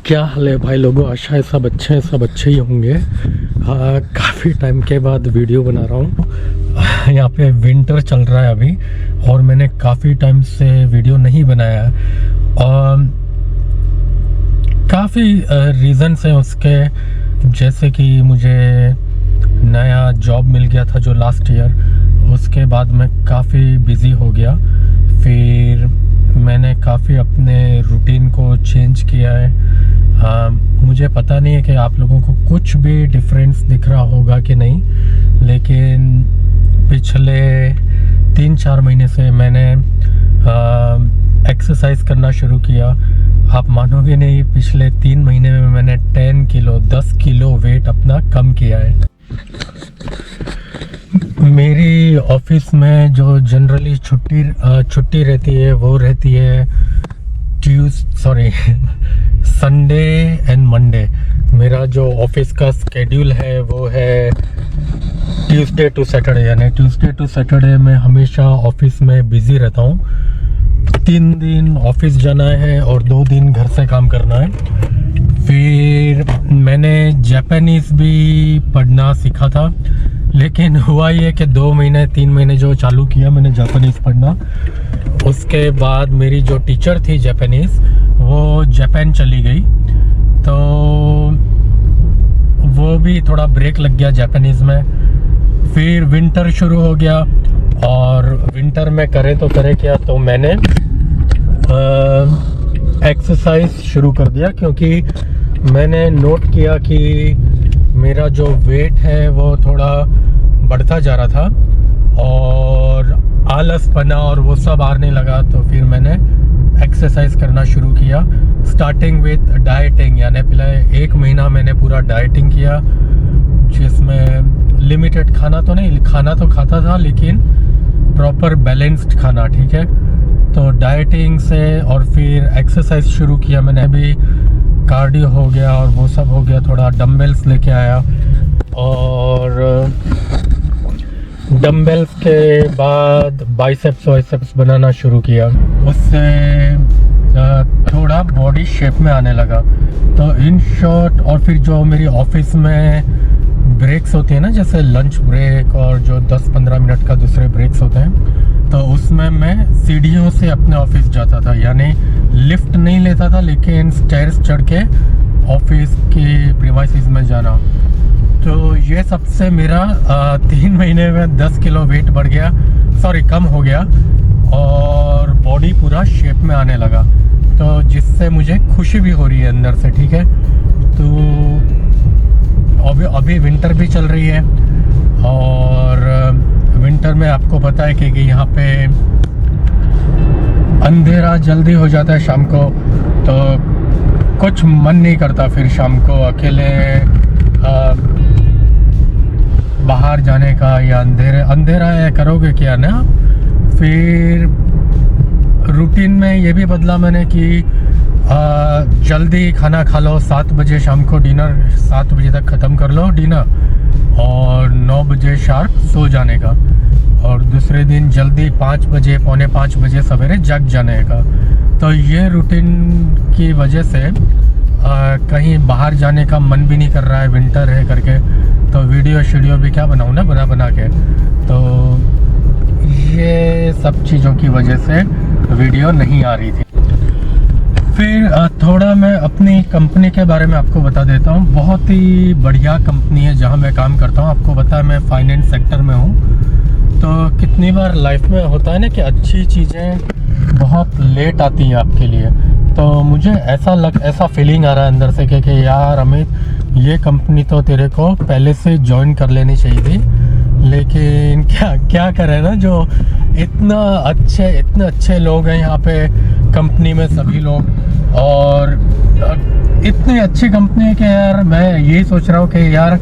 क्या हाल है भाई लोगों, आशा है सब अच्छे हैं, सब अच्छे ही होंगे। काफ़ी टाइम के बाद वीडियो बना रहा हूँ। यहाँ पे विंटर चल रहा है अभी और मैंने काफ़ी टाइम से वीडियो नहीं बनाया और काफ़ी रीज़न्स हैं उसके, जैसे कि मुझे नया जॉब मिल गया था जो लास्ट ईयर, उसके बाद मैं काफ़ी बिज़ी हो गया। फिर मैंने काफ़ी अपने रूटीन को चेंज किया है। मुझे पता नहीं है कि आप लोगों को कुछ भी डिफरेंस दिख रहा होगा कि नहीं, लेकिन पिछले 3-4 महीने से मैंने एक्सरसाइज करना शुरू किया। आप मानोगे नहीं, पिछले 3 महीने में मैंने 10 किलो वेट अपना कम किया है। मेरी ऑफिस में जो जनरली छुट्टी रहती है वो रहती है संडे एंड मंडे। मेरा जो ऑफिस का स्केड्यूल है वो है ट्यूसडे टू सैटरडे, यानी ट्यूसडे टू सैटरडे मैं हमेशा ऑफिस में बिज़ी रहता हूँ। 3 दिन ऑफिस जाना है और 2 दिन घर से काम करना है। फिर मैंने जापानीज़ भी पढ़ना सीखा था, लेकिन हुआ ये कि 2-3 महीने जो चालू किया मैंने जापानीज़ पढ़ना, उसके बाद मेरी जो टीचर थी जापानीज़ वो जापान चली गई, तो वो भी थोड़ा ब्रेक लग गया जापानीज़ में। फिर विंटर शुरू हो गया और विंटर में करे क्या, तो मैंने एक्सरसाइज शुरू कर दिया, क्योंकि मैंने नोट किया कि मेरा जो वेट है वो थोड़ा बढ़ता जा रहा था और आलसपना और वो सब आने लगा। तो फिर मैंने एक्सरसाइज करना शुरू किया, स्टार्टिंग विद डाइटिंग, यानी पहले 1 महीना मैंने पूरा डाइटिंग किया, जिसमें लिमिटेड खाना तो खाता था, लेकिन प्रॉपर बैलेंस्ड खाना, ठीक है। तो डाइटिंग से और फिर एक्सरसाइज शुरू किया मैंने, भी कार्डियो हो गया और वो सब हो गया, थोड़ा डम्बल्स लेके आया और डम्बल्स के बाद बाइसेप्स बनाना शुरू किया। उससे थोड़ा बॉडी शेप में आने लगा। तो इन शॉर्ट, और फिर जो मेरी ऑफिस में ब्रेक्स होती है ना, जैसे लंच ब्रेक और जो 10-15 मिनट का दूसरे ब्रेक्स होते हैं, तो उसमें मैं सीढ़ियों से अपने ऑफिस जाता था, यानी लिफ्ट नहीं लेता था, लेकिन स्टेयर्स चढ़ के ऑफिस के प्रीमाइसेस में जाना। तो ये सबसे मेरा 3 महीने में 10 किलो वेट कम हो गया और बॉडी पूरा शेप में आने लगा, तो जिससे मुझे खुशी भी हो रही है अंदर से, ठीक है। तो अभी विंटर भी चल रही है और विंटर में आपको पता है कि यहाँ पे अंधेरा जल्दी हो जाता है शाम को, तो कुछ मन नहीं करता फिर शाम को अकेले बाहर जाने का, या अंधेरा है करोगे क्या ना। फिर रूटीन में ये भी बदला मैंने कि जल्दी खाना खा लो, 7 बजे शाम को डिनर, 7 बजे तक ख़त्म कर लो डिनर और 9 बजे शार्प सो जाने का, और दूसरे दिन जल्दी 5 बजे, पौने 5 बजे सवेरे जग जाने का। तो ये रूटीन की वजह से कहीं बाहर जाने का मन भी नहीं कर रहा है, विंटर है करके, तो वीडियो भी क्या बनाऊँ ना बना के। तो ये सब चीज़ों की वजह से वीडियो नहीं आ रही थी। फिर थोड़ा मैं अपनी कंपनी के बारे में आपको बता देता हूँ। बहुत ही बढ़िया कंपनी है जहाँ मैं काम करता हूँ। आपको पता है मैं फाइनेंस सेक्टर में हूँ, तो कितनी बार लाइफ में होता है ना कि अच्छी चीज़ें बहुत लेट आती हैं आपके लिए। तो मुझे ऐसा फीलिंग आ रहा है अंदर से कि यार अमित, ये कंपनी तो तेरे को पहले से ज्वाइन कर लेनी चाहिए थी, लेकिन क्या करें ना, जो इतने अच्छे लोग हैं यहाँ पे कंपनी में, सभी लोग, और इतनी अच्छी कंपनी है कि यार मैं यही सोच रहा हूँ कि यार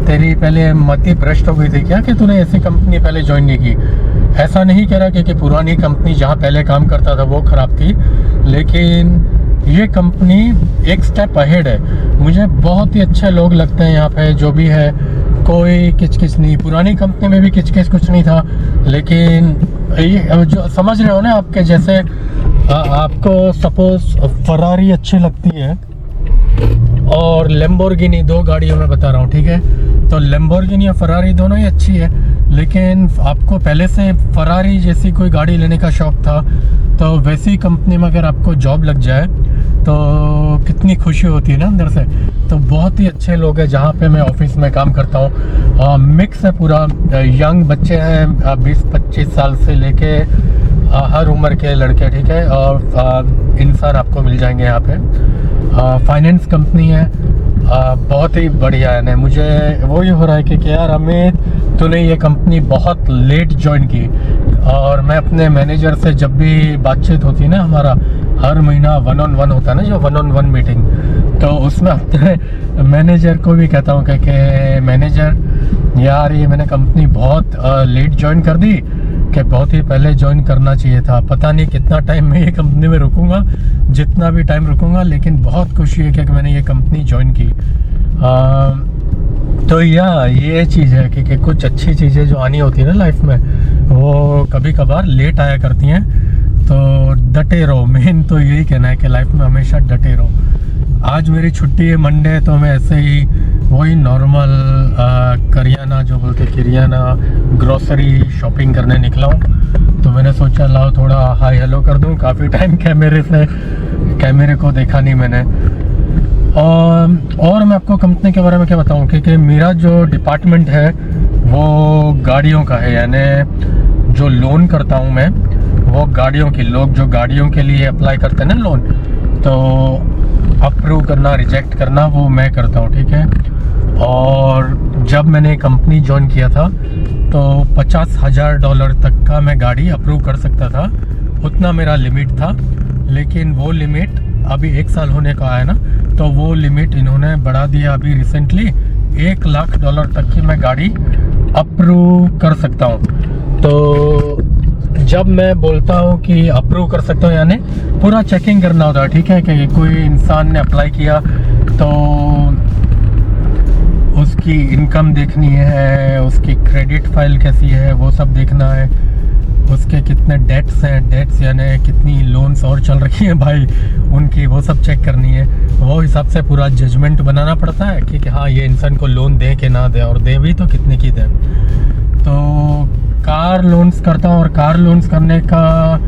तेरी पहले मति भ्रष्ट हो गई थी क्या कि तूने ऐसी कंपनी पहले ज्वाइन नहीं की। ऐसा नहीं कह रहा कि पुरानी कंपनी जहाँ पहले काम करता था वो ख़राब थी, लेकिन ये कंपनी एक स्टेप अहेड है। मुझे बहुत ही अच्छे लोग लगते हैं यहाँ पे, जो भी है, कोई किचकिच नहीं। पुरानी कंपनी में भी किचकिच कुछ नहीं था, लेकिन ये जो समझ रहे हो ना, आपके जैसे आपको सपोज फरारी अच्छी लगती है और लैम्बोर्गिनी, 2 गाड़ियों में बता रहा हूँ, ठीक है। तो लैम्बोर्गिनी और फरारी दोनों ही अच्छी है, लेकिन आपको पहले से फरारी जैसी कोई गाड़ी लेने का शौक़ था तो वैसी कंपनी में अगर आपको जॉब लग जाए तो कितनी खुशी होती है ना अंदर से। तो बहुत ही अच्छे लोग हैं जहाँ पे मैं ऑफिस में काम करता हूँ। मिक्स है पूरा, यंग बच्चे हैं 20-25 साल से लेके हर उम्र के लड़के, ठीक है। और इंसान आपको मिल जाएंगे यहाँ पे। फाइनेंस कंपनी है, बहुत ही बढ़िया है ना। मुझे वही हो रहा है कि यार अमित, तूने ये कंपनी बहुत लेट ज्वाइन की। और मैं अपने मैनेजर से जब भी बातचीत होती है ना, हमारा हर महीना 1-on-1 होता है ना, जो 1-on-1 मीटिंग, तो उसमें अपने मैनेजर को भी कहता हूँ कि मैनेजर यार ये मैंने कंपनी बहुत लेट ज्वाइन कर दी, कि बहुत ही पहले ज्वाइन करना चाहिए था। पता नहीं कितना टाइम मैं ये कंपनी में रुकूंगा, जितना भी टाइम रुकूंगा, लेकिन बहुत खुशी है कि मैंने ये कंपनी ज्वाइन की। तो ये चीज़ है कि कुछ अच्छी चीज़ें जो आनी होती है ना लाइफ में, वो कभी कभार लेट आया करती हैं। तो डटे रहो, मेन तो यही कहना है कि लाइफ में हमेशा डटे रहो। आज मेरी छुट्टी है, मंडे, तो मैं ऐसे ही वही नॉर्मल करियाना, जो बोलते किरियाना, ग्रोसरी शॉपिंग करने निकला हूँ। तो मैंने सोचा लाओ थोड़ा हाय हेलो कर दूँ, काफ़ी टाइम कैमरे को देखा नहीं मैंने। और मैं आपको कंपनी के बारे में क्या बताऊँ कि मेरा जो डिपार्टमेंट है वो गाड़ियों का है, यानी जो लोन करता हूँ मैं, वो गाड़ियों की, लोग जो गाड़ियों के लिए अप्लाई करते हैं ना लोन, तो अप्रूव करना, रिजेक्ट करना, वो मैं करता हूँ, ठीक है। और जब मैंने कंपनी ज्वाइन किया था तो $50,000 तक का मैं गाड़ी अप्रूव कर सकता था, उतना मेरा लिमिट था। लेकिन वो लिमिट अभी 1 साल होने का है ना, तो वो लिमिट इन्होंने बढ़ा दिया अभी रिसेंटली, $1 लाख तक की मैं गाड़ी अप्रूव कर सकता हूँ। तो जब मैं बोलता हूँ कि अप्रूव कर सकता हूँ, यानी पूरा चेकिंग करना होता है, ठीक है, कि कोई इंसान ने अप्लाई किया तो उसकी इनकम देखनी है, उसकी क्रेडिट फाइल कैसी है, वो सब देखना है, उसके कितने डेट्स हैं, डेट्स यानी कितनी लोन्स और चल रही हैं भाई उनकी, वो सब चेक करनी है। वो हिसाब से पूरा जजमेंट बनाना पड़ता है कि हाँ ये इंसान को लोन दें कि ना दें, और दें भी तो कितने की दें। तो कार लोन्स करता हूँ, और कार लोन्स करने का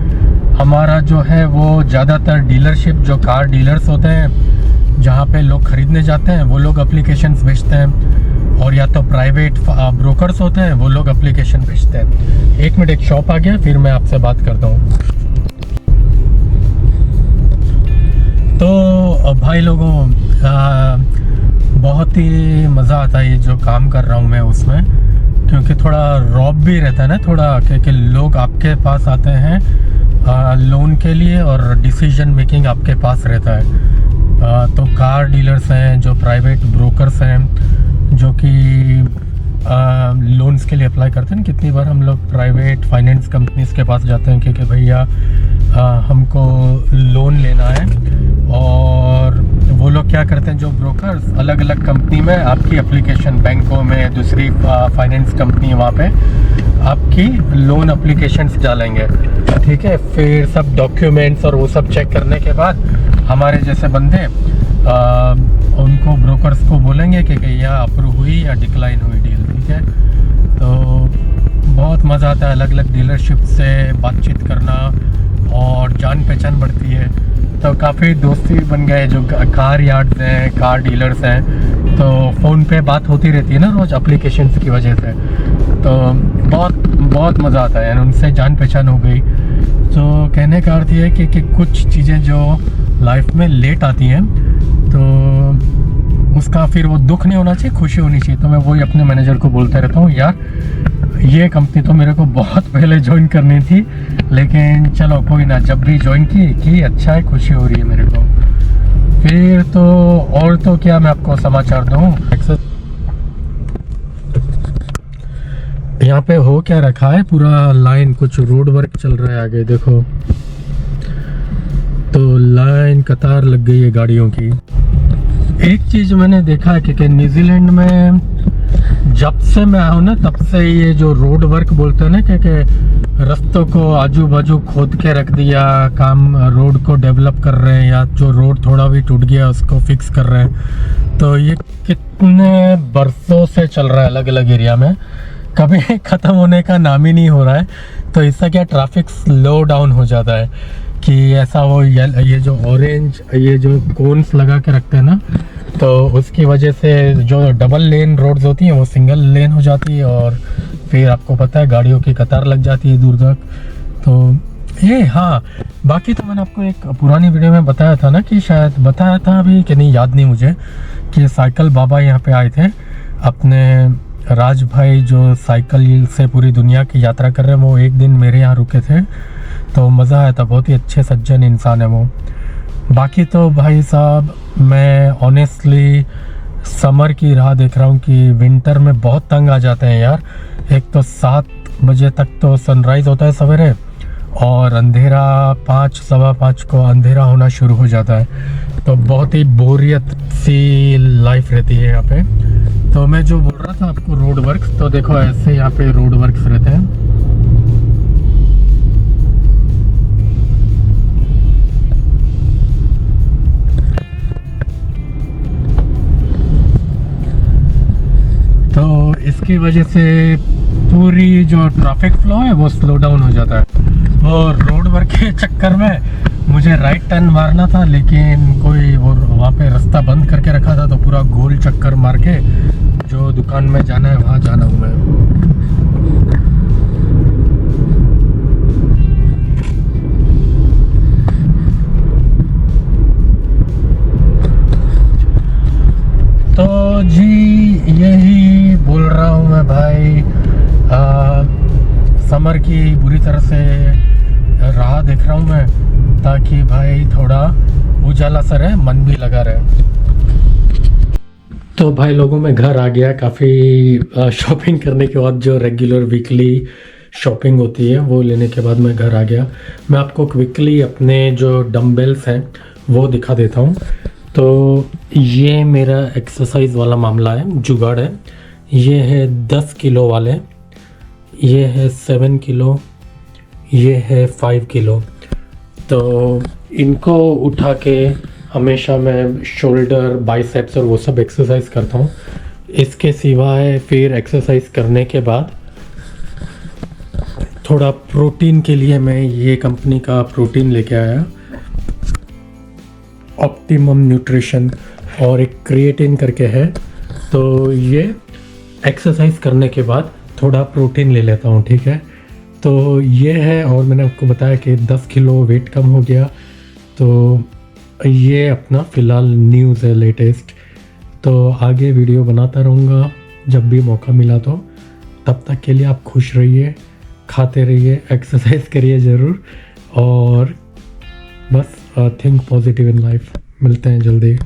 हमारा जो है वो ज़्यादातर डीलरशिप, जो कार डीलर्स होते हैं जहाँ पे लोग ख़रीदने जाते हैं, वो लोग एप्लीकेशंस भेजते हैं, और या तो प्राइवेट ब्रोकर्स होते हैं, वो लोग एप्लीकेशन भेजते हैं। 1 मिनट, एक शॉप आ गया, फिर मैं आपसे बात करता हूँ। तो भाई लोगों, बहुत ही मज़ा आता है ये जो काम कर रहा हूँ मैं उसमें, क्योंकि थोड़ा रॉब भी रहता है ना, थोड़ा कि लोग आपके पास आते हैं लोन के लिए और डिसीजन मेकिंग आपके पास रहता है। तो कार डीलर्स हैं, जो प्राइवेट ब्रोकर्स हैं, जो कि लोन्स के लिए अप्लाई करते हैं। कितनी बार हम लोग प्राइवेट फाइनेंस कंपनीज के पास जाते हैं कि भैया हमको लोन लेना है, और वो लोग क्या करते हैं, जो ब्रोकर्स अलग अलग कंपनी में आपकी एप्लीकेशन, बैंकों में, दूसरी फाइनेंस कंपनी, वहाँ पे आपकी लोन एप्लीकेशंस डालेंगे, ठीक है। फिर सब डॉक्यूमेंट्स और वो सब चेक करने के बाद हमारे जैसे बंदे उनको, ब्रोकर्स को बोलेंगे कि यहाँ अप्रूव हुई या डिक्लाइन हुई डील, ठीक है। तो बहुत मज़ा आता है अलग अलग डीलरशिप से बातचीत करना, और जान पहचान बढ़ती है। तो काफ़ी दोस्ती बन गए, जो कार यार्ड्स हैं, कार डीलर्स हैं, तो फ़ोन पे बात होती रहती है ना रोज़ एप्लीकेशन की वजह से। तो बहुत मज़ा आता है, यानी उनसे जान पहचान हो गई। तो कहने का अर्थ ये है कि कुछ चीज़ें जो लाइफ में लेट आती हैं, तो उसका फिर वो दुख नहीं होना चाहिए, खुशी होनी चाहिए। तो मैं वही अपने मैनेजर को बोलते रहता हूँ, यार ये कंपनी तो मेरे को बहुत पहले ज्वाइन करनी थी, लेकिन चलो कोई ना, जब भी ज्वाइन की अच्छा है, खुशी हो रही है मेरे को। फिर तो और तो क्या मैं आपको समाचार दूँ। यहाँ पे हो क्या रखा है, पूरा लाइन, कुछ रोड वर्क चल रहा है आगे, देखो। तो लाइन कतार लग गई है गाड़ियों की। एक चीज़ मैंने देखा है कि न्यूजीलैंड में जब से मैं आया हूँ ना तब से ये जो रोड वर्क बोलते हैं ना कि रास्तों को आजू बाजू खोद के रख दिया, काम रोड को डेवलप कर रहे हैं, या जो रोड थोड़ा भी टूट गया उसको फिक्स कर रहे हैं। तो ये कितने बरसों से चल रहा है अलग अलग एरिया में, कभी ख़त्म होने का नाम ही नहीं हो रहा है। तो इससे क्या ट्रैफिक स्लो डाउन हो जाता है कि ऐसा वो ये जो ऑरेंज ये जो कोन्स लगा के रखते हैं ना, तो उसकी वजह से जो डबल लेन रोड्स होती हैं वो सिंगल लेन हो जाती है, और फिर आपको पता है गाड़ियों की कतार लग जाती है दूर तक। तो ये हाँ, बाकी तो मैंने आपको एक पुरानी वीडियो में बताया था ना, कि शायद बताया था अभी कि नहीं याद नहीं मुझे, कि साइकिल बाबा यहाँ पे आए थे। अपने राज भाई जो साइकिल से पूरी दुनिया की यात्रा कर रहे हैं, वो एक दिन मेरे यहाँ रुके थे, तो मज़ा आया था। बहुत ही अच्छे सज्जन इंसान है वो। बाकी तो भाई साहब मैं ऑनेस्टली समर की राह देख रहा हूँ कि विंटर में बहुत तंग आ जाते हैं यार। एक तो 7 बजे तक तो सनराइज़ होता है सवेरे, और अंधेरा 5 सवा 5 को अंधेरा होना शुरू हो जाता है। तो बहुत ही बोरियत सी लाइफ रहती है यहाँ पे। तो मैं जो बोल रहा था आपको रोड वर्क्स, तो देखो ऐसे यहाँ पे रोड वर्क्स रहते हैं। तो इसकी वजह से पूरी जो ट्रैफिक फ्लो है वो स्लो डाउन हो जाता है। और रोड वर्क के चक्कर में मुझे राइट टर्न मारना था, लेकिन कोई वो वहाँ पे रास्ता बंद करके रखा था, तो पूरा गोल चक्कर मार के जो दुकान में जाना है वहाँ जाना हूँ मैं। तो जी यही बोल रहा हूँ मैं भाई, समर की बुरी तरह से राह देख रहा हूँ मैं, ताकि भाई थोड़ा उजाला सा रहे, मन भी लगा रहे। तो भाई लोगों में घर आ गया काफ़ी शॉपिंग करने के बाद, जो रेगुलर वीकली शॉपिंग होती है वो लेने के बाद मैं घर आ गया। मैं आपको क्विकली अपने जो डम्बल्स हैं वो दिखा देता हूँ। तो ये मेरा एक्सरसाइज वाला मामला है, जुगाड़ है। ये है 10 किलो वाले, ये है 7 किलो, ये है 5 किलो। तो इनको उठा के हमेशा मैं शोल्डर, बाइसेप्स और वो सब एक्सरसाइज करता हूँ। इसके सिवाय फिर एक्सरसाइज करने के बाद थोड़ा प्रोटीन के लिए मैं ये कंपनी का प्रोटीन लेके आया, ऑप्टिमम न्यूट्रिशन, और एक क्रिएटिन करके है। तो ये एक्सरसाइज करने के बाद थोड़ा प्रोटीन ले लेता हूँ, ठीक है। तो ये है, और मैंने आपको बताया कि 10 किलो वेट कम हो गया। तो ये अपना फ़िलहाल न्यूज़ है लेटेस्ट। तो आगे वीडियो बनाता रहूँगा जब भी मौका मिला तो। तब तक के लिए आप खुश रहिए, खाते रहिए, एक्सरसाइज करिए ज़रूर, और बस थिंक पॉजिटिव इन लाइफ। मिलते हैं जल्दी।